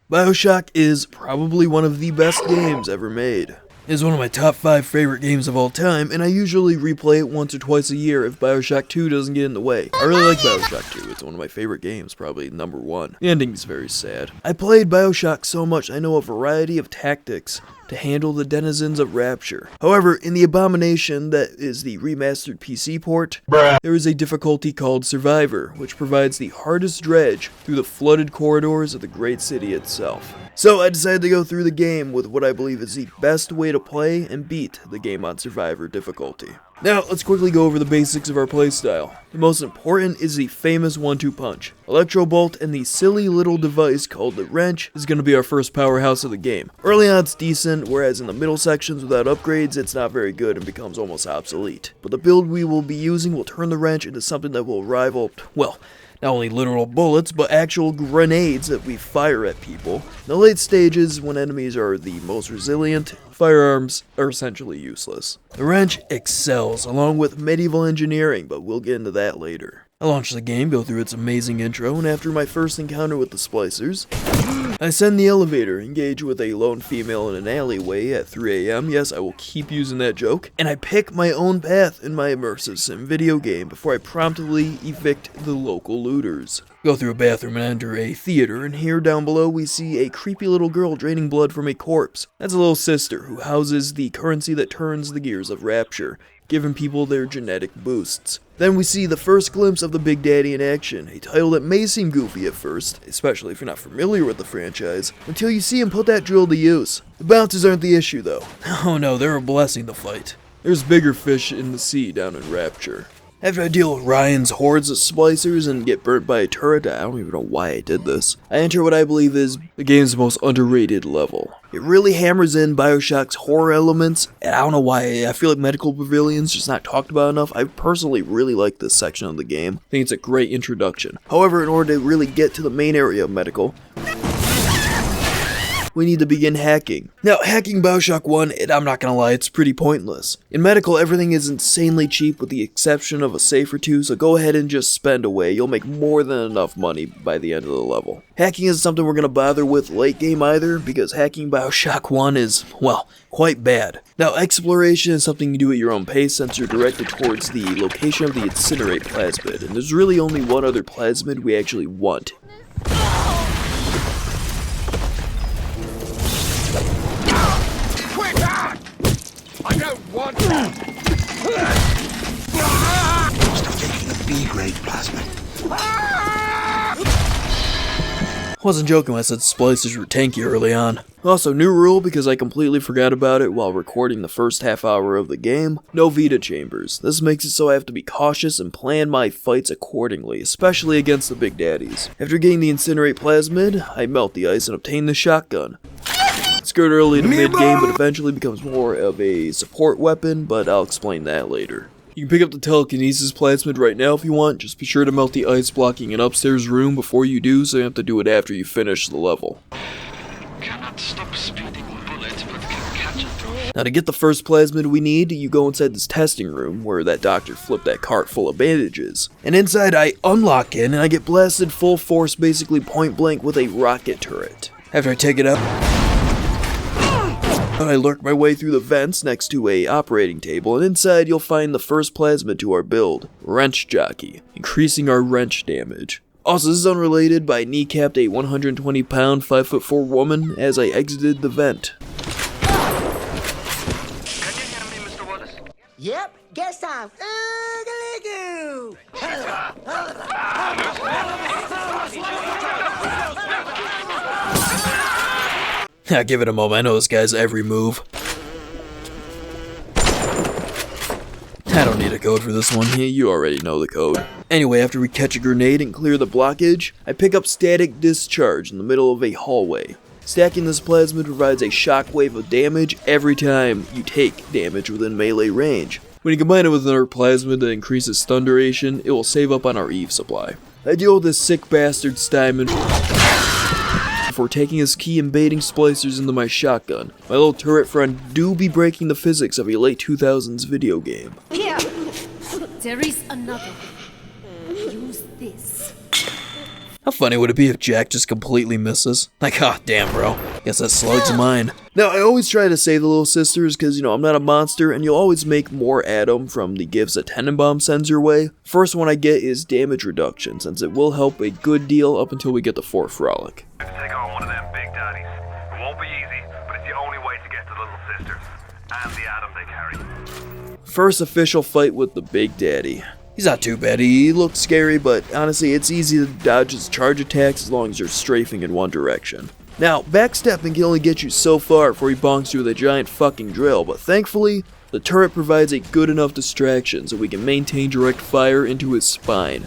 Bioshock is probably one of the best games ever made. It is one of my top 5 favorite games of all time, and I usually replay it once or twice a year if Bioshock 2 doesn't get in the way. I really like Bioshock 2, it's one of my favorite games, probably number 1. The ending is very sad. I played Bioshock so much I know a variety of tactics to handle the denizens of Rapture. However, in the abomination that is the remastered PC port, there is a difficulty called Survivor, which provides the hardest dredge through the flooded corridors of the great city itself. So I decided to go through the game with what I believe is the best way to play and beat the game on Survivor difficulty. Now, let's quickly go over the basics of our playstyle. The most important is the famous 1-2 punch. Electro Bolt and the silly little device called the wrench is going to be our first powerhouse of the game. Early on it's decent, whereas in the middle sections without upgrades it's not very good and becomes almost obsolete. But the build we will be using will turn the wrench into something that will rival, well, not only literal bullets, but actual grenades that we fire at people. In the late stages, when enemies are the most resilient, firearms are essentially useless. The wrench excels, along with medieval engineering, but we'll get into that later. I launch the game, go through its amazing intro, and after my first encounter with the splicers, I send the elevator, engage with a lone female in an alleyway at 3 AM, yes, I will keep using that joke, and I pick my own path in my immersive sim video game before I promptly evict the local looters. Go through a bathroom and enter a theater, and here down below we see a creepy little girl draining blood from a corpse. That's a little sister who houses the currency that turns the gears of Rapture, giving people their genetic boosts. Then we see the first glimpse of the Big Daddy in action, a title that may seem goofy at first, especially if you're not familiar with the franchise, until you see him put that drill to use. The bounces aren't the issue though. Oh no, they're blessing the fight. There's bigger fish in the sea down in Rapture. After I deal with Ryan's hordes of splicers and get burnt by a turret, I don't even know why I did this, I enter what I believe is the game's most underrated level. It really hammers in Bioshock's horror elements, and I don't know why, I feel like Medical Pavilion's just not talked about enough. I personally really like this section of the game. I think it's a great introduction. However, in order to really get to the main area of Medical, we need to begin hacking. Now, hacking Bioshock 1, I'm not gonna lie, it's pretty pointless. In Medical, everything is insanely cheap with the exception of a safe or two, so go ahead and just spend away. You'll make more than enough money by the end of the level. Hacking isn't something we're gonna bother with late game either, because hacking Bioshock 1 is, well, quite bad. Now, exploration is something you do at your own pace since you're directed towards the location of the incinerate plasmid, and there's really only one other plasmid we actually want. I don't want that! Stop taking the B-grade plasmid. Wasn't joking when I said splicers were tanky early on. Also, new rule because I completely forgot about it while recording the first half hour of the game, no Vita chambers. This makes it so I have to be cautious and plan my fights accordingly, especially against the big daddies. After getting the incinerate plasmid, I melt the ice and obtain the shotgun. It's good early to mid-game, but eventually becomes more of a support weapon, but I'll explain that later. You can pick up the telekinesis plasmid right now if you want, just be sure to melt the ice blocking an upstairs room before you do, so you have to do it after you finish the level. Cannot stop speeding bullets, but can catch a drop. Now to get the first plasmid we need, you go inside this testing room where that doctor flipped that cart full of bandages. And inside I unlock in and I get blasted full force, basically point blank with a rocket turret. After I take it out, I lurk my way through the vents next to a operating table, and inside you'll find the first plasmid to our build, Wrench Jockey, increasing our wrench damage. Also, this is unrelated, but I kneecapped a 120-pound, 5'4" woman as I exited the vent. Can you hear me, Mr. Wallace? Yep, guess I'm oogaloo. Give it a moment, I know this guy's every move. I don't need a code for this one, you already know the code. Anyway, after we catch a grenade and clear the blockage, I pick up static discharge in the middle of a hallway. Stacking this plasmid provides a shockwave of damage every time you take damage within melee range. When you combine it with another plasmid that increases stun duration, it will save up on our Eve supply. I deal with this sick bastard Steinman before taking his key and baiting splicers into my shotgun. My little turret friend do be breaking the physics of a late 2000s video game. Here! There is another. Use this. How funny would it be if Jack just completely misses? Like, ah, damn, bro. Guess that slug's mine. Now, I always try to save the little sisters because, I'm not a monster, and you'll always make more at them from the gifts that Tenenbaum sends your way. First one I get is damage reduction, since it will help a good deal up until we get the 4th Frolic. To take on one of them big daddies. It won't be easy, but it's the only way to get to the little sisters. And the atom they carry. First official fight with the Big Daddy. He's not too bad, he looks scary, but honestly, it's easy to dodge his charge attacks as long as you're strafing in one direction. Now, backstepping can only get you so far before he bonks you with a giant fucking drill, but thankfully, the turret provides a good enough distraction so we can maintain direct fire into his spine.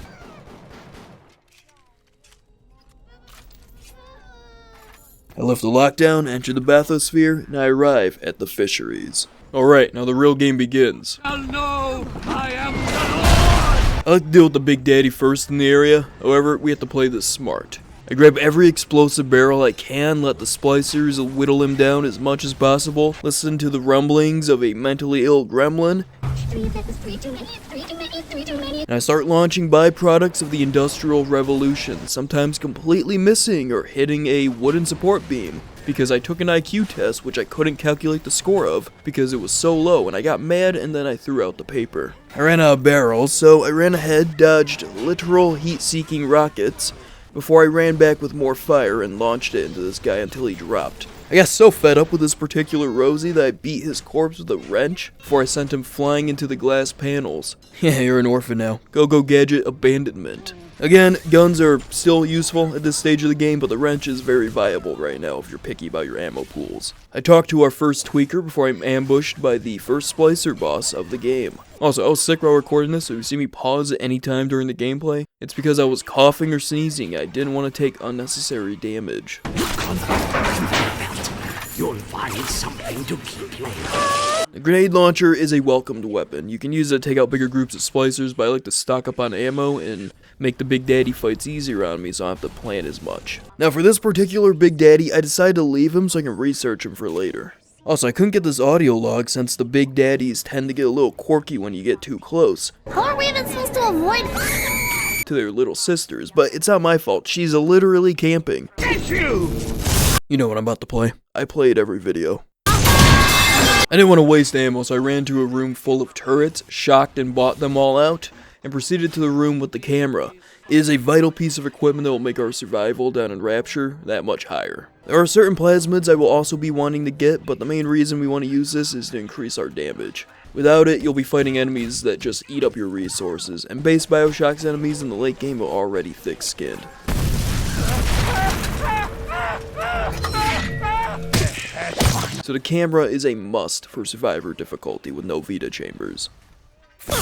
I lift the lockdown, enter the bathysphere, and I arrive at the fisheries. Alright, now the real game begins. I am the Lord! I like to deal with the Big Daddy first in the area, however, we have to play this smart. I grab every explosive barrel I can, let the splicers whittle him down as much as possible, listen to the rumblings of a mentally ill gremlin, and I start launching byproducts of the Industrial Revolution, sometimes completely missing or hitting a wooden support beam, because I took an IQ test which I couldn't calculate the score of because it was so low, and I got mad and then I threw out the paper. I ran out of barrels, so I ran ahead, dodged literal heat-seeking rockets, before I ran back with more fire and launched it into this guy until he dropped. I got so fed up with this particular Rosie that I beat his corpse with a wrench before I sent him flying into the glass panels. Yeah, you're an orphan now. Go Gadget abandonment. Again, guns are still useful at this stage of the game, but the wrench is very viable right now if you're picky about your ammo pools. I talked to our first tweaker before I'm ambushed by the first splicer boss of the game. Also, I was sick while recording this, so if you see me pause at any time during the gameplay, it's because I was coughing or sneezing. I didn't want to take unnecessary damage. You'll find something to keep you. The grenade launcher is a welcomed weapon. You can use it to take out bigger groups of splicers, but I like to stock up on ammo and make the Big Daddy fights easier on me so I don't have to plan as much. Now for this particular Big Daddy, I decided to leave him so I can research him for later. Also, I couldn't get this audio log since the Big Daddies tend to get a little quirky when you get too close How are we even supposed to avoid to their little sisters, but it's not my fault. She's literally camping. You know what I'm about to play. I played every video. I didn't want to waste ammo, so I ran to a room full of turrets, shocked and bought them all out, and proceeded to the room with the camera. It is a vital piece of equipment that will make our survival down in Rapture that much higher. There are certain plasmids I will also be wanting to get, but the main reason we want to use this is to increase our damage. Without it, you'll be fighting enemies that just eat up your resources, and base Bioshock's enemies in the late game are already thick-skinned. So the camera is a must for survivor difficulty with no Vita chambers. Before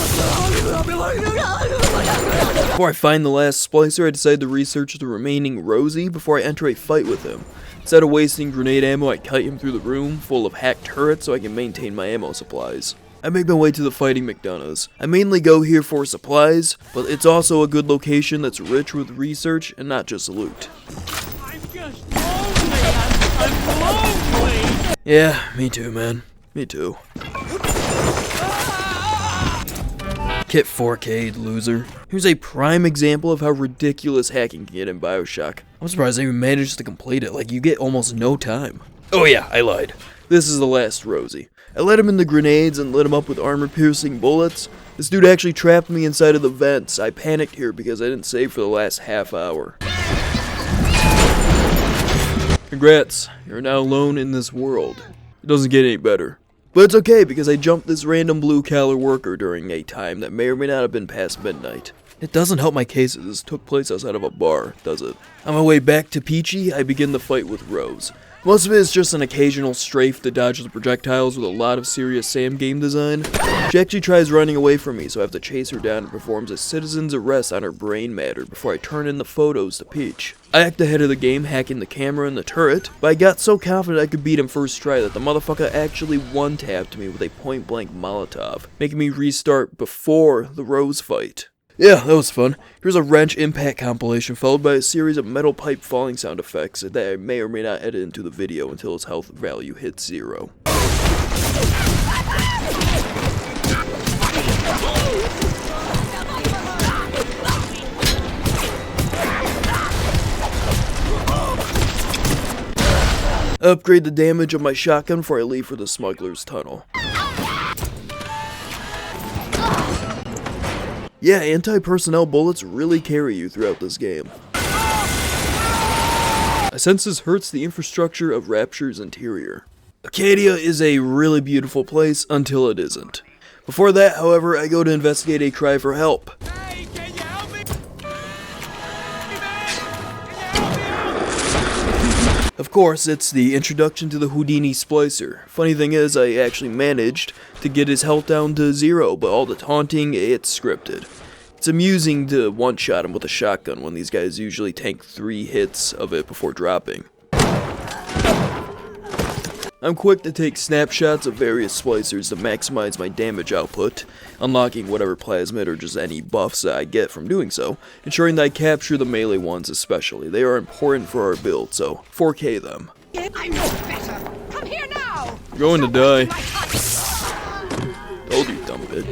I find the last splicer, I decide to research the remaining Rosie before I enter a fight with him. Instead of wasting grenade ammo, I kite him through the room full of hacked turrets so I can maintain my ammo supplies. I make my way to the Fighting McDonough's. I mainly go here for supplies, but it's also a good location that's rich with research and not just loot. I'm just lonely. I'm lonely. Yeah, me too, man. Me too. Kit 4K'd, loser. Here's a prime example of how ridiculous hacking can get in Bioshock. I'm surprised I even managed to complete it, like you get almost no time. Oh yeah, I lied. This is the last Rosie. I let him in the grenades and lit him up with armor-piercing bullets. This dude actually trapped me inside of the vents. I panicked here because I didn't save for the last half hour. Congrats, you're now alone in this world. It doesn't get any better. But it's okay because I jumped this random blue-collar worker during a time that may or may not have been past midnight. It doesn't help my case that this took place outside of a bar, does it? On my way back to Peachy, I begin the fight with Rose. Most of it is just an occasional strafe that dodges the projectiles with a lot of serious Sam game design. She actually tries running away from me, so I have to chase her down and performs a citizen's arrest on her brain matter before I turn in the photos to Peach. I act ahead of the game, hacking the camera and the turret, but I got so confident I could beat him first try that the motherfucker actually one-tapped me with a point-blank Molotov, making me restart before the Rose fight. Yeah, that was fun. Here's a wrench impact compilation followed by a series of metal pipe falling sound effects that I may or may not edit into the video until its health value hits 0. I upgrade the damage of my shotgun before I leave for the smuggler's tunnel. Yeah, anti-personnel bullets really carry you throughout this game. I sense this hurts the infrastructure of Rapture's interior. Acadia is a really beautiful place until it isn't. Before that, however, I go to investigate a cry for help. Hey, can you help me? Of course, it's the introduction to the Houdini Splicer. Funny thing is, I actually managed to get his health down to 0, but all the taunting, it's scripted. It's amusing to one-shot him with a shotgun when these guys usually tank 3 hits of it before dropping. I'm quick to take snapshots of various splicers to maximize my damage output, unlocking whatever plasmid or just any buffs that I get from doing so, ensuring that I capture the melee ones especially. They are important for our build, so 4K them. I know better. Come here now. You're going to die. Told you, dumb bit.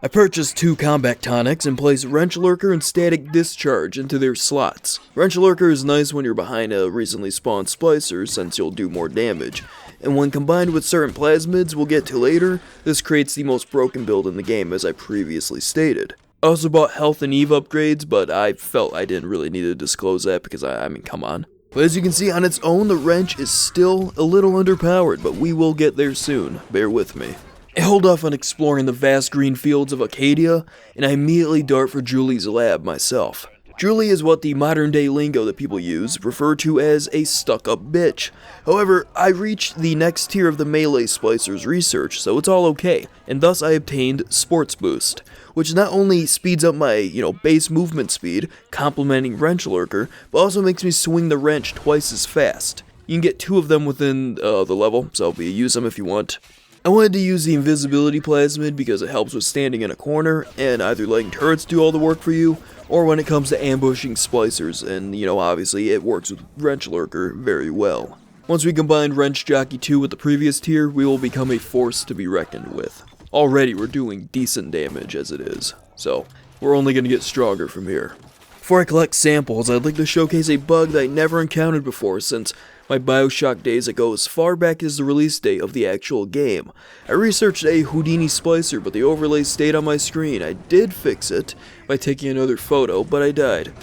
I purchased 2 combat tonics and placed Wrench Lurker and Static Discharge into their slots. Wrench Lurker is nice when you're behind a recently spawned splicer since you'll do more damage, and when combined with certain plasmids we'll get to later, this creates the most broken build in the game as I previously stated. I also bought health and Eve upgrades, but I felt I didn't really need to disclose that because I mean, come on. But as you can see on its own, the wrench is still a little underpowered, but we will get there soon, bear with me. I hold off on exploring the vast green fields of Acadia, and I immediately dart for Julie's lab myself. Julie is what the modern day lingo that people use refer to as a stuck-up bitch. However, I reached the next tier of the melee splicer's research, so it's all okay, and thus I obtained Sports Boost, which not only speeds up my, base movement speed, complementing Wrench Lurker, but also makes me swing the wrench twice as fast. You can get 2 of them within the level, so use them if you want. I wanted to use the invisibility plasmid because it helps with standing in a corner and either letting turrets do all the work for you, or when it comes to ambushing splicers, and obviously it works with Wrench Lurker very well. Once we combine Wrench Jockey 2 with the previous tier, we will become a force to be reckoned with. Already we're doing decent damage as it is, so we're only going to get stronger from here. Before I collect samples, I'd like to showcase a bug that I never encountered before since my Bioshock days go as far back as the release date of the actual game. I researched a Houdini splicer, but the overlay stayed on my screen. I did fix it by taking another photo, but I died.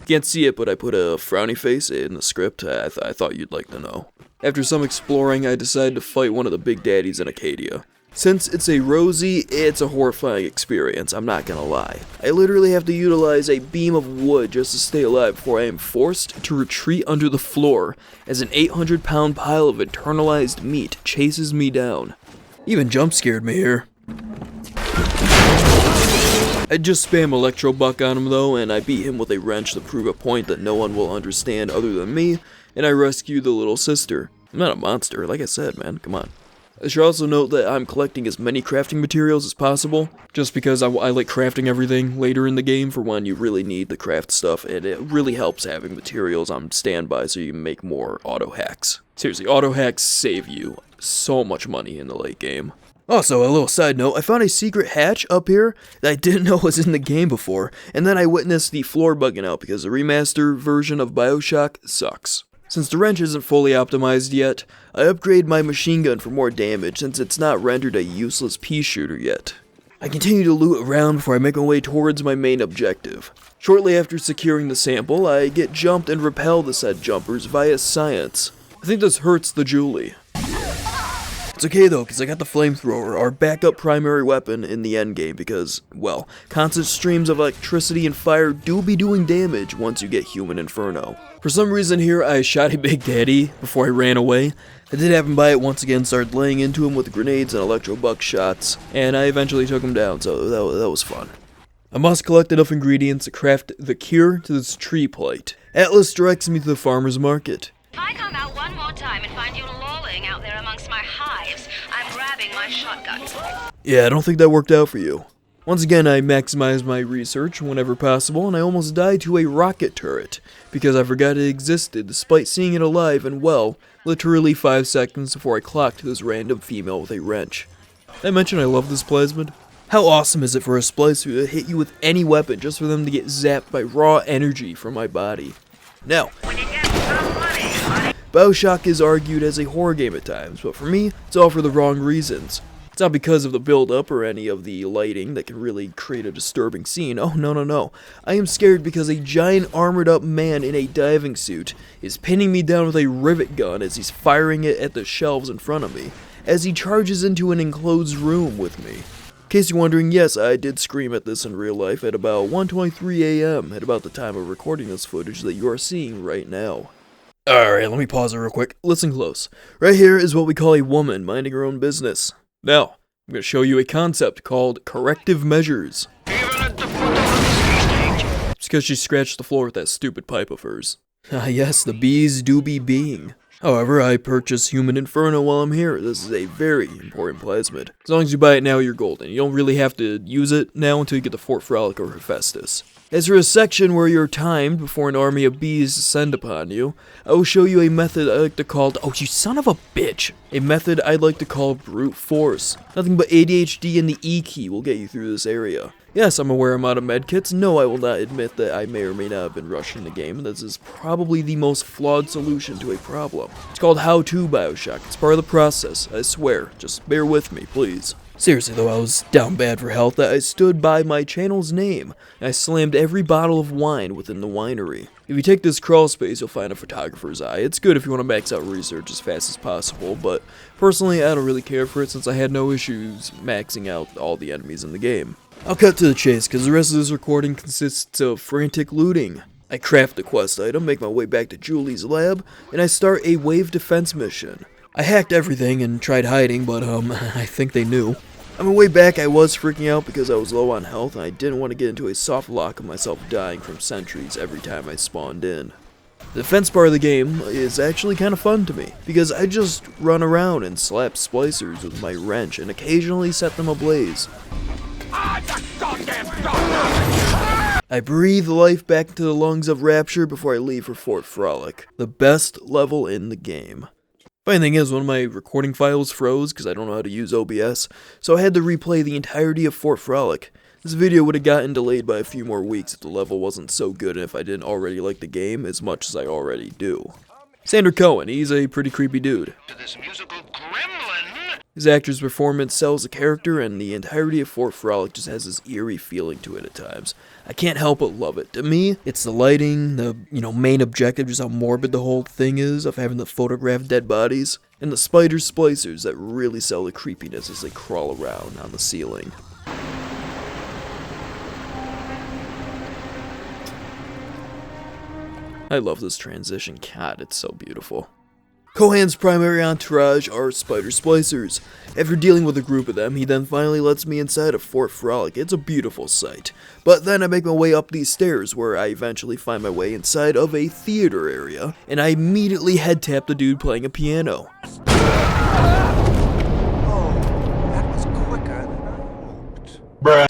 Can't see it, but I put a frowny face in the script. I thought you'd like to know. After some exploring, I decided to fight one of the big daddies in Acadia. Since it's a Rosie, it's a horrifying experience, I'm not gonna lie. I literally have to utilize a beam of wood just to stay alive before I am forced to retreat under the floor as an 800-pound pile of internalized meat chases me down. Even jump scared me here. I just spam Electro Buck on him though, and I beat him with a wrench to prove a point that no one will understand other than me, and I rescue the little sister. I'm not a monster, like I said, man, come on. I should also note that I'm collecting as many crafting materials as possible, just because I like crafting everything later in the game for when you really need the craft stuff, and it really helps having materials on standby so you can make more auto hacks. Seriously, auto hacks save you so much money in the late game. Also, a little side note, I found a secret hatch up here that I didn't know was in the game before, and then I witnessed the floor bugging out because the remaster version of Bioshock sucks. Since the wrench isn't fully optimized yet, I upgrade my machine gun for more damage since it's not rendered a useless pea shooter yet. I continue to loot around before I make my way towards my main objective. Shortly after securing the sample, I get jumped and repel the said jumpers via science. I think this hurts the Julie. It's okay though, because I got the flamethrower, our backup primary weapon in the endgame because, well, constant streams of electricity and fire do be doing damage once you get Human Inferno. For some reason here, I shot a Big Daddy before I ran away. I did have him by it once again, started laying into him with grenades and electro buck shots, and I eventually took him down, so that was fun. I must collect enough ingredients to craft the cure to this tree plate. Atlas directs me to the farmer's market. If I come out one more time and find you lolling out there amongst my hives, I'm grabbing my shotgun. Yeah, I don't think that worked out for you. Once again, I maximized my research whenever possible, and I almost died to a rocket turret, because I forgot it existed despite seeing it alive and well, literally 5 seconds before I clocked this random female with a wrench. Did I mention I love this plasmid? How awesome is it for a splicer to hit you with any weapon just for them to get zapped by raw energy from my body? Now, Bioshock is argued as a horror game at times, but for me, it's all for the wrong reasons. It's not because of the build-up or any of the lighting that can really create a disturbing scene. Oh, no. I am scared because a giant armored-up man in a diving suit is pinning me down with a rivet gun as he's firing it at the shelves in front of me, as he charges into an enclosed room with me. In case you're wondering, yes, I did scream at this in real life at about 1:23 a.m. at about the time of recording this footage that you are seeing right now. Alright, let me pause it real quick. Listen close. Right here is what we call a woman minding her own business. Now, I'm going to show you a concept called corrective measures. It's because she scratched the floor with that stupid pipe of hers. Ah yes, the bees do be being. However, I purchased Human Inferno while I'm here. This is a very important plasmid. As long as you buy it now, you're golden. You don't really have to use it now until you get the Fort Frolic or Hephaestus. As for a section where you're timed before an army of bees descend upon you, I will show you a method I like to call, oh you son of a bitch! A method I'd like to call brute force. Nothing but ADHD and the E key will get you through this area. Yes, I'm aware I'm out of medkits. No, I will not admit that I may or may not have been rushing the game. This is probably the most flawed solution to a problem. It's called To Bioshock. It's part of the process, I swear. Just bear with me, please. Seriously though, I was down bad for health that I stood by my channel's name, and I slammed every bottle of wine within the winery. If you take this crawl space, you'll find a photographer's eye. It's good if you want to max out research as fast as possible, but personally I don't really care for it since I had no issues maxing out all the enemies in the game. I'll cut to the chase, because the rest of this recording consists of frantic looting. I craft the quest item, make my way back to Julie's lab, and I start a wave defense mission. I hacked everything and tried hiding, but I think they knew. On my way back, I was freaking out because I was low on health and I didn't want to get into a soft lock of myself dying from sentries every time I spawned in. The defense part of the game is actually kind of fun to me, because I just run around and slap splicers with my wrench and occasionally set them ablaze. I breathe life back into the lungs of Rapture before I leave for Fort Frolic, the best level in the game. Funny thing is, one of my recording files froze because I don't know how to use OBS, so I had to replay the entirety of Fort Frolic. This video would have gotten delayed by a few more weeks if the level wasn't so good and if I didn't already like the game as much as I already do. Sander Cohen, he's a pretty creepy dude. This musical gremlin. His actor's performance sells the character, and the entirety of Fort Frolic just has this eerie feeling to it at times. I can't help but love it. To me, it's the lighting, the main objective, just how morbid the whole thing is of having to photograph dead bodies, and the spider splicers that really sell the creepiness as they crawl around on the ceiling. I love this transition. God, it's so beautiful. Cohan's primary entourage are spider splicers. After dealing with a group of them, he then finally lets me inside of Fort Frolic. It's a beautiful sight. But then I make my way up these stairs, where I eventually find my way inside of a theater area, and I immediately head tap the dude playing a piano.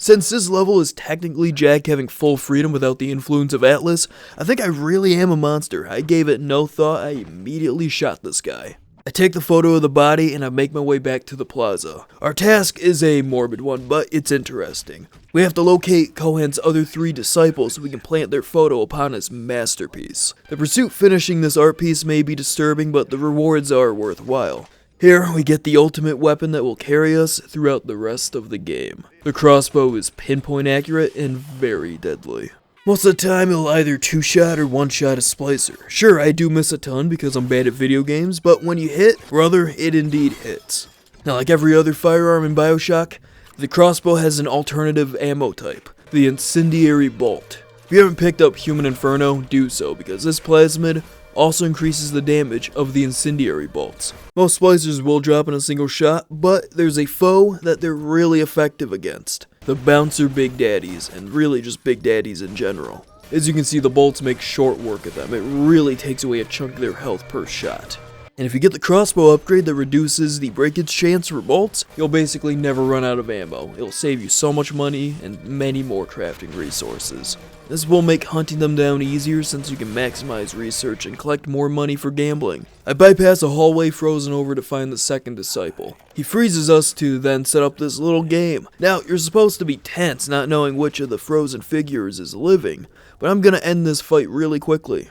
Since this level is technically Jack having full freedom without the influence of Atlas, I think I really am a monster. I gave it no thought, I immediately shot this guy. I take the photo of the body and I make my way back to the plaza. Our task is a morbid one, but it's interesting. We have to locate Cohan's other 3 disciples so we can plant their photo upon his masterpiece. The pursuit finishing this art piece may be disturbing, but the rewards are worthwhile. Here, we get the ultimate weapon that will carry us throughout the rest of the game. The crossbow is pinpoint accurate and very deadly. Most of the time, it'll either 2-shot or 1-shot a splicer. Sure, I do miss a ton because I'm bad at video games, but when you hit, brother, it indeed hits. Now, like every other firearm in Bioshock, the crossbow has an alternative ammo type, the incendiary bolt. If you haven't picked up Human Inferno, do so, because this plasmid also increases the damage of the incendiary bolts. Most splicers will drop in a single shot, but there's a foe that they're really effective against. The bouncer big daddies, and really just big daddies in general. As you can see, the bolts make short work of them. It really takes away a chunk of their health per shot. And if you get the crossbow upgrade that reduces the breakage chance for bolts, you'll basically never run out of ammo. It'll save you so much money and many more crafting resources. This will make hunting them down easier since you can maximize research and collect more money for gambling. I bypass a hallway frozen over to find the second disciple. He freezes us to then set up this little game. Now, you're supposed to be tense not knowing which of the frozen figures is living, but I'm gonna end this fight really quickly.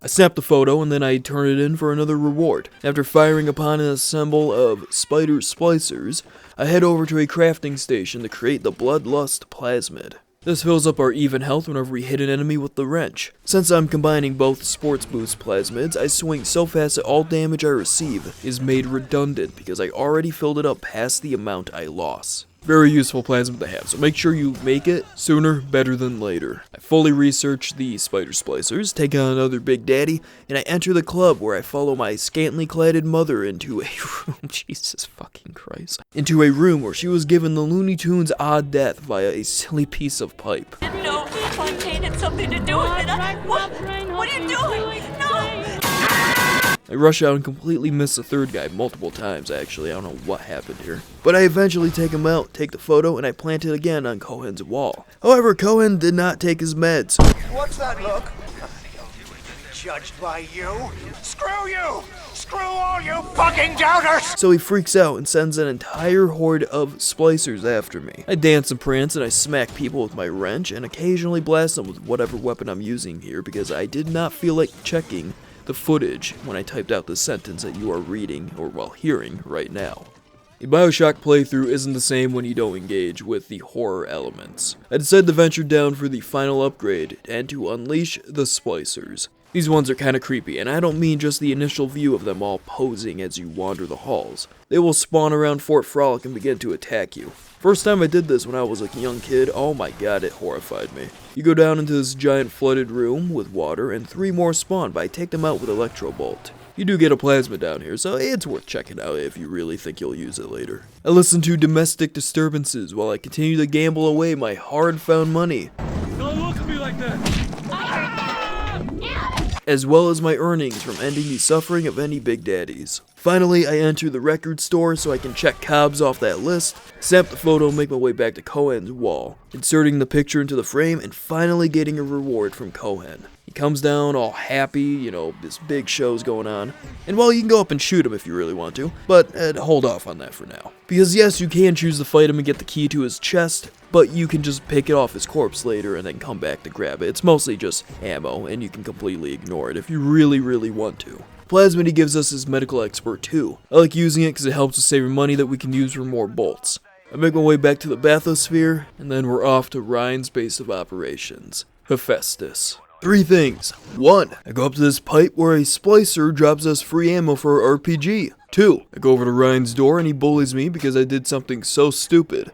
I snap the photo and then I turn it in for another reward. After firing upon an assemble of spider splicers, I head over to a crafting station to create the Bloodlust plasmid. This fills up our even health whenever we hit an enemy with the wrench. Since I'm combining both sports boost plasmids, I swing so fast that all damage I receive is made redundant because I already filled it up past the amount I lost. Very useful plasmid to have, so make sure you make it sooner better than later. I fully research the spider splicers, take on another Big Daddy, and I enter the club where I follow my scantily cladded mother into a room, Jesus fucking Christ, into a room where she was given the Looney Tunes odd death via a silly piece of pipe. No, Fontaine had something to do with it. What are you doing? No! I rush out and completely miss the third guy multiple times, actually. I don't know what happened here. But I eventually take him out, take the photo, and I plant it again on Cohen's wall. However, Cohen did not take his meds. What's that look? Judged by you? Screw you! Screw all you fucking doubters! So he freaks out and sends an entire horde of splicers after me. I dance and prance and I smack people with my wrench and occasionally blast them with whatever weapon I'm using here because I did not feel like checking the footage when I typed out the sentence that you are reading or hearing right now. A Bioshock playthrough isn't the same when you don't engage with the horror elements. I decided to venture down for the final upgrade and to unleash the splicers. These ones are kinda creepy, and I don't mean just the initial view of them all posing as you wander the halls. They will spawn around Fort Frolic and begin to attack you. First time I did this when I was a young kid, oh my god, it horrified me. You go down into this giant flooded room with water, and 3 more spawn, but I take them out with Electro Bolt. You do get a plasma down here, so it's worth checking out if you really think you'll use it later. I listen to domestic disturbances while I continue to gamble away my hard-found money, Don't look at me like that. as well as my earnings from ending the suffering of any Big Daddies. Finally, I enter the record store so I can check Cobbs off that list, snap the photo, and make my way back to Cohen's wall, inserting the picture into the frame, and finally getting a reward from Cohen. He comes down all happy, you know, this big show's going on. And well, you can go up and shoot him if you really want to, but hold off on that for now. Because yes, you can choose to fight him and get the key to his chest, but you can just pick it off his corpse later and then come back to grab it. It's mostly just ammo, and you can completely ignore it if you really, really want to. Plasmid he gives us his medical expert too. I like using it because it helps us save money that we can use for more bolts. I make my way back to the bathysphere, and then we're off to Ryan's base of operations, Hephaestus. 3 things. 1. I go up to this pipe where a splicer drops us free ammo for our RPG. 2. I go over to Ryan's door and he bullies me because I did something so stupid.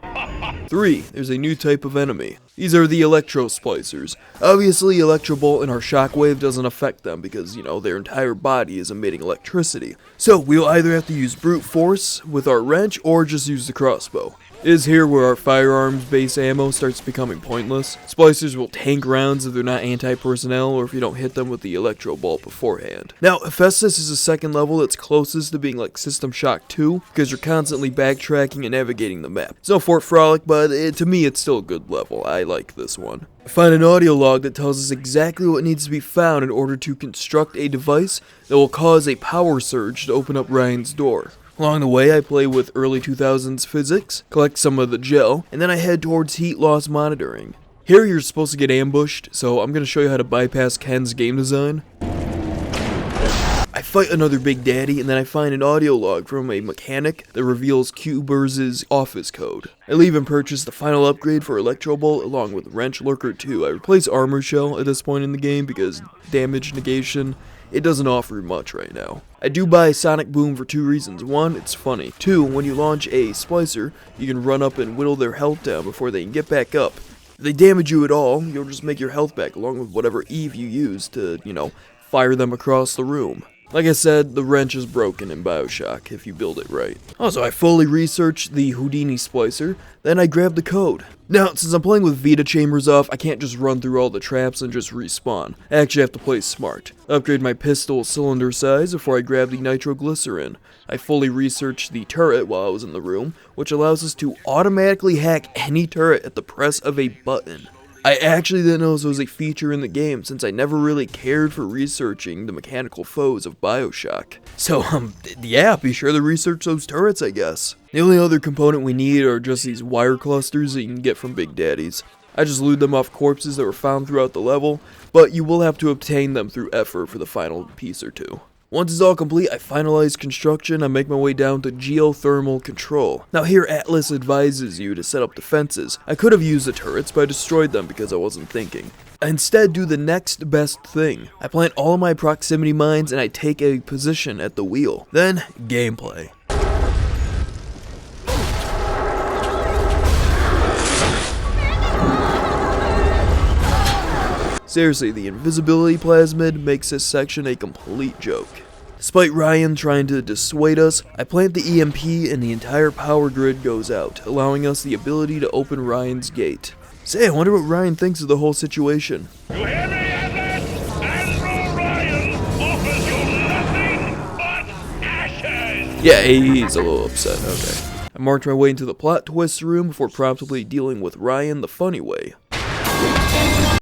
3. There's a new type of enemy. These are the Electro Splicers. Obviously, Electrobolt and our Shockwave doesn't affect them because, you know, their entire body is emitting electricity. So, we'll either have to use brute force with our wrench or just use the crossbow. It is here where our firearms-based ammo starts becoming pointless. Splicers will tank rounds if they're not anti-personnel or if you don't hit them with the Electro Bolt beforehand. Now, Hephaestus is the second level that's closest to being like System Shock 2 because you're constantly backtracking and navigating the map. It's no Fort Frolic, but to me it's still a good level. I like this one. I find an audio log that tells us exactly what needs to be found in order to construct a device that will cause a power surge to open up Ryan's door. Along the way, I play with early 2000s physics, collect some of the gel, and then I head towards heat loss monitoring. Here you're supposed to get ambushed, so I'm going to show you how to bypass Ken's game design. I fight another Big Daddy, and then I find an audio log from a mechanic that reveals Q-Burz's office code. I leave and purchase the final upgrade for Electrobolt along with Wrench Lurker 2. I replace Armor Shell at this point in the game because damage negation, it doesn't offer much right now. I do buy Sonic Boom for 2 reasons. 1, it's funny. 2, when you launch a splicer, you can run up and whittle their health down before they can get back up. If they damage you at all, you'll just make your health back along with whatever Eve you use to, you know, fire them across the room. Like I said, the wrench is broken in Bioshock if you build it right. Also, I fully researched the Houdini splicer, then I grabbed the code. Now, since I'm playing with Vita chambers off, I can't just run through all the traps and just respawn. I actually have to play smart. Upgrade my pistol cylinder size before I grab the nitroglycerin. I fully researched the turret while I was in the room, which allows us to automatically hack any turret at the press of a button. I actually didn't know this was a feature in the game since I never really cared for researching the mechanical foes of Bioshock. So, yeah, be sure to research those turrets, I guess. The only other component we need are just these wire clusters that you can get from Big Daddies. I just looted them off corpses that were found throughout the level, but you will have to obtain them through effort for the final piece or two. Once it's all complete, I finalize construction and make my way down to geothermal control. Now here Atlas advises you to set up defenses. I could have used the turrets, but I destroyed them because I wasn't thinking. I instead do the next best thing. I plant all of my proximity mines and I take a position at the wheel. Then, gameplay. Seriously, the invisibility plasmid makes this section a complete joke. Despite Ryan trying to dissuade us, I plant the EMP and the entire power grid goes out, allowing us the ability to open Ryan's gate. Say, I wonder what Ryan thinks of the whole situation. You hear me, Atlas? Admiral Ryan offers you nothing but ashes! Yeah, he's a little upset, okay. I marked my way into the plot twist room before promptly dealing with Ryan the funny way.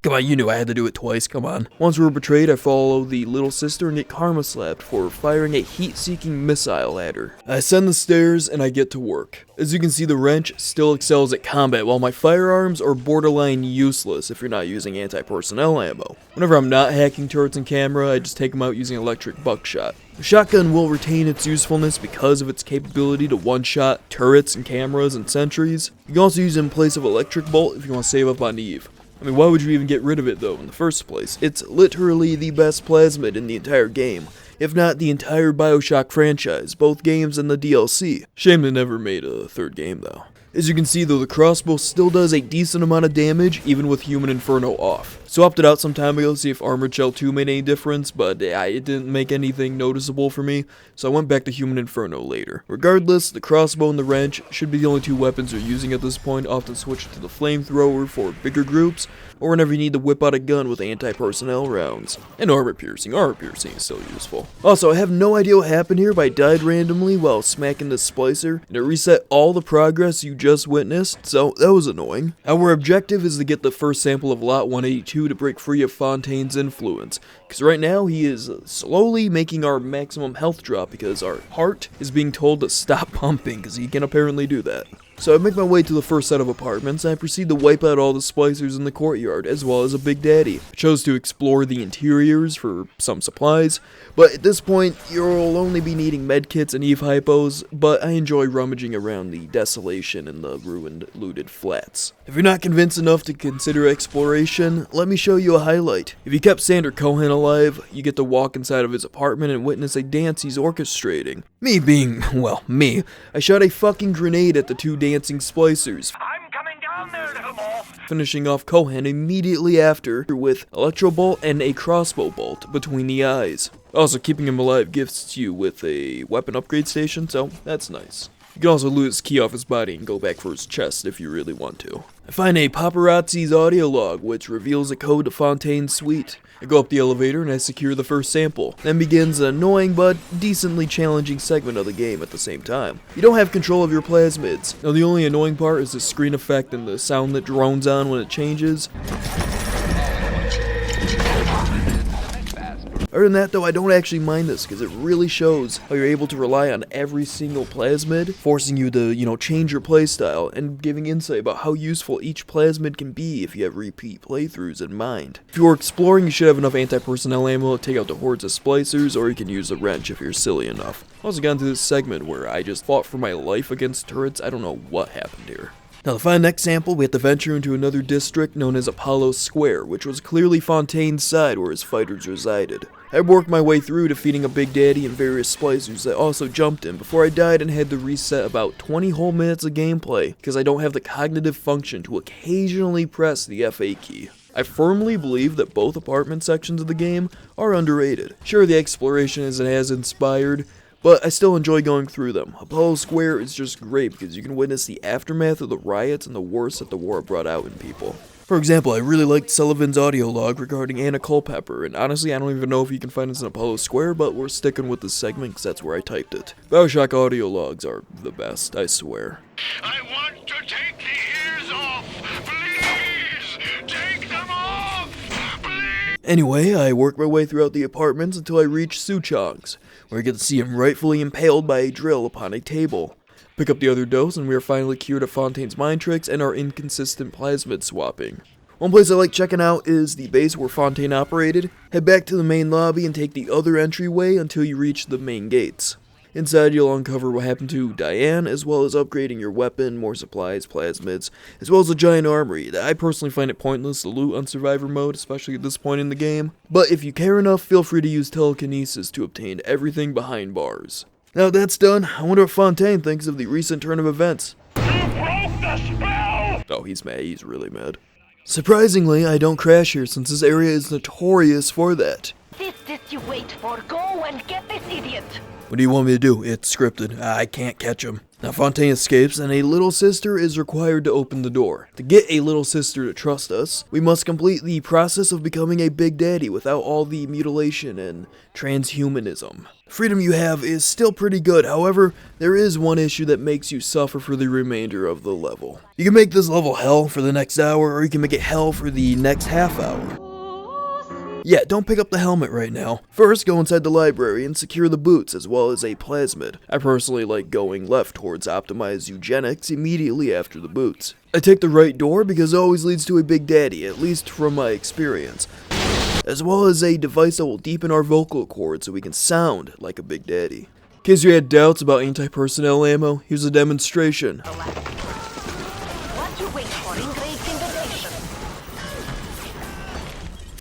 Come on, you knew I had to do it twice, come on. Once we're betrayed, I follow the little sister and get karma slapped for firing a heat-seeking missile at her. I ascend the stairs and I get to work. As you can see, the wrench still excels at combat, while my firearms are borderline useless if you're not using anti-personnel ammo. Whenever I'm not hacking turrets and camera, I just take them out using electric buckshot. The shotgun will retain its usefulness because of its capability to one-shot turrets and cameras and sentries. You can also use it in place of electric bolt if you want to save up on Eve. I mean, why would you even get rid of it though in the first place? It's literally the best plasmid in the entire game, if not the entire Bioshock franchise, both games and the DLC. Shame they never made a third game though. As you can see though, the crossbow still does a decent amount of damage even with Human Inferno off. Swapped it out some time ago to see if Armored Shell 2 made any difference, but it didn't make anything noticeable for me, so I went back to Human Inferno later. Regardless, the crossbow and the wrench should be the only two weapons you're using at this point. Often switch to the flamethrower for bigger groups, or whenever you need to whip out a gun with anti-personnel rounds. And armor piercing is still useful. Also, I have no idea what happened here, but I died randomly while smacking the splicer, and it reset all the progress you just witnessed, so that was annoying. Our objective is to get the first sample of Lot 182 to break free of Fontaine's influence, because right now he is slowly making our maximum health drop because our heart is being told to stop pumping, because he can apparently do that. So I make my way to the first set of apartments, and I proceed to wipe out all the splicers in the courtyard, as well as a Big Daddy. I chose to explore the interiors for some supplies, but at this point, you'll only be needing medkits and Eve hypos, but I enjoy rummaging around the desolation in the ruined, looted flats. If you're not convinced enough to consider exploration, let me show you a highlight. If you kept Sander Cohen alive, you get to walk inside of his apartment and witness a dance he's orchestrating. Me being, well, me, I shot a fucking grenade at the two dancing splicers, I'm coming down there, little boy! finishing off Cohen immediately after with electro bolt and a crossbow bolt between the eyes. Also, keeping him alive gifts you with a weapon upgrade station, so that's nice. You can also loot his key off his body and go back for his chest if you really want to. I find a paparazzi's audio log which reveals a code to Fontaine's suite. I go up the elevator and I secure the first sample. Then begins an annoying but decently challenging segment of the game at the same time. You don't have control of your plasmids. Now the only annoying part is the screen effect and the sound that drones on when it changes. Other than that though, I don't actually mind this because it really shows how you're able to rely on every single plasmid, forcing you to, change your playstyle and giving insight about how useful each plasmid can be if you have repeat playthroughs in mind. If you're exploring, you should have enough anti-personnel ammo to take out the hordes of splicers, or you can use the wrench if you're silly enough. I also got into this segment where I just fought for my life against turrets. I don't know what happened here. Now to find the next sample, we have to venture into another district known as Apollo Square, which was clearly Fontaine's side where his fighters resided. I worked my way through defeating a Big Daddy and various splicers that also jumped him before I died and had to reset about 20 whole minutes of gameplay because I don't have the cognitive function to occasionally press the FA key. I firmly believe that both apartment sections of the game are underrated. Sure, the exploration isn't as inspired, but I still enjoy going through them. Apollo Square is just great because you can witness the aftermath of the riots and the worst that the war brought out in people. For example, I really liked Sullivan's audio log regarding Anna Culpepper, and honestly I don't even know if you can find this in Apollo Square, but we're sticking with this segment because that's where I typed it. Bioshock audio logs are the best, I swear. I want to take the ears off! Please! Take them off! Please! Anyway, I work my way throughout the apartments until I reach Suchong's, where I get to see him rightfully impaled by a drill upon a table. Pick up the other dose and we are finally cured of Fontaine's mind tricks and our inconsistent plasmid swapping. One place I like checking out is the base where Fontaine operated. Head back to the main lobby and take the other entryway until you reach the main gates. Inside you'll uncover what happened to Diane, as well as upgrading your weapon, more supplies, plasmids, as well as a giant armory that I personally find it pointless to loot on survivor mode, especially at this point in the game. But if you care enough, feel free to use telekinesis to obtain everything behind bars. Now that that's done, I wonder what Fontaine thinks of the recent turn of events. You broke the spell! Oh, he's mad. He's really mad. Surprisingly, I don't crash here since this area is notorious for that. This you wait for. Go and get this idiot. What do you want me to do? It's scripted. I can't catch him. Now Fontaine escapes and a little sister is required to open the door. To get a little sister to trust us, we must complete the process of becoming a big daddy without all the mutilation and transhumanism. The freedom you have is still pretty good, however, there is one issue that makes you suffer for the remainder of the level. You can make this level hell for the next hour, or you can make it hell for the next half hour. Yeah, don't pick up the helmet right now. First, go inside the library and secure the boots as well as a plasmid. I personally like going left towards optimized eugenics immediately after the boots. I take the right door because it always leads to a big daddy, at least from my experience. As well as a device that will deepen our vocal cords so we can sound like a big daddy. In case you had doubts about anti-personnel ammo, here's a demonstration. What you wait for? Engraved invitation.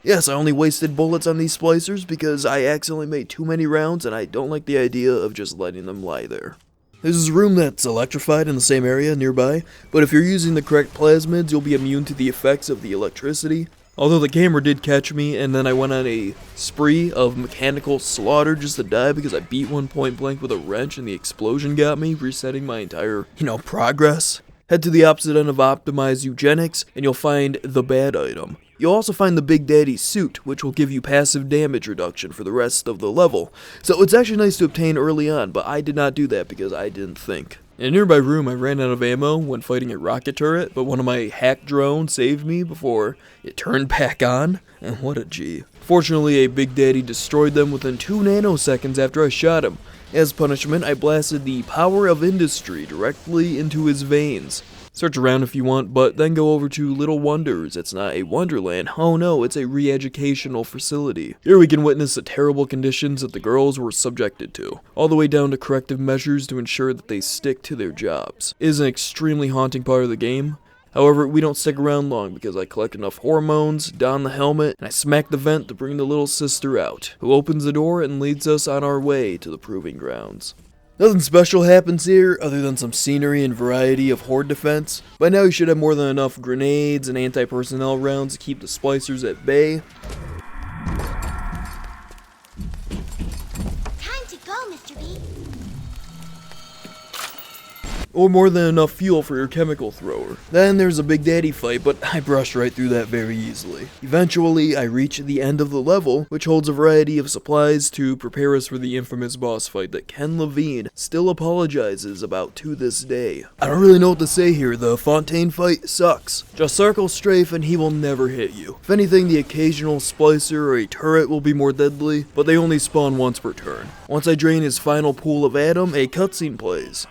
Yes, I only wasted bullets on these splicers because I accidentally made too many rounds and I don't like the idea of just letting them lie there. There's a room that's electrified in the same area nearby, but if you're using the correct plasmids, you'll be immune to the effects of the electricity. Although the camera did catch me, and then I went on a spree of mechanical slaughter just to die because I beat one point blank with a wrench and the explosion got me, resetting my entire, progress. Head to the opposite end of optimized eugenics, and you'll find the bad item. You'll also find the Big Daddy suit, which will give you passive damage reduction for the rest of the level. So it's actually nice to obtain early on, but I did not do that because I didn't think. In a nearby room, I ran out of ammo when fighting a rocket turret, but one of my hack drones saved me before it turned back on. And what a G. Fortunately, a Big Daddy destroyed them within 2 nanoseconds after I shot him. As punishment, I blasted the power of industry directly into his veins. Search around if you want, but then go over to Little Wonders. It's not a wonderland. Oh no, it's a re-educational facility. Here we can witness the terrible conditions that the girls were subjected to, all the way down to corrective measures to ensure that they stick to their jobs. It is an extremely haunting part of the game. However, we don't stick around long because I collect enough hormones, don the helmet, and I smack the vent to bring the little sister out, who opens the door and leads us on our way to the proving grounds. Nothing special happens here, other than some scenery and variety of horde defense. By now you should have more than enough grenades and anti-personnel rounds to keep the splicers at bay. Time to go, Mr. B. Or more than enough fuel for your chemical thrower. Then there's a Big Daddy fight, but I brushed right through that very easily. Eventually, I reach the end of the level, which holds a variety of supplies to prepare us for the infamous boss fight that Ken Levine still apologizes about to this day. I don't really know what to say here, the Fontaine fight sucks. Just circle strafe and he will never hit you. If anything, the occasional splicer or a turret will be more deadly, but they only spawn once per turn. Once I drain his final pool of Adam, a cutscene plays.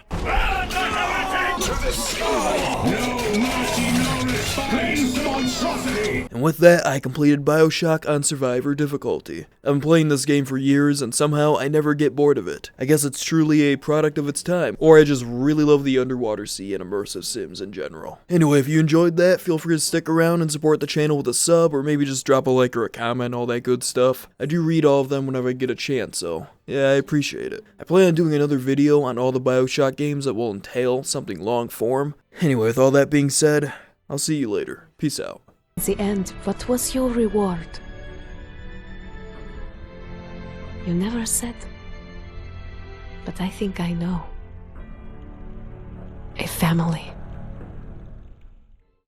And with that, I completed Bioshock on Survivor difficulty. I've been playing this game for years, and somehow I never get bored of it. I guess it's truly a product of its time, or I just really love the underwater sea and immersive sims in general. Anyway, if you enjoyed that, feel free to stick around and support the channel with a sub, or maybe just drop a like or a comment, all that good stuff. I do read all of them whenever I get a chance, so yeah, I appreciate it. I plan on doing another video on all the Bioshock games that will entail something long form. Anyway, with all that being said, I'll see you later. Peace out. The end, what was your reward? You never said, but I think I know. A family.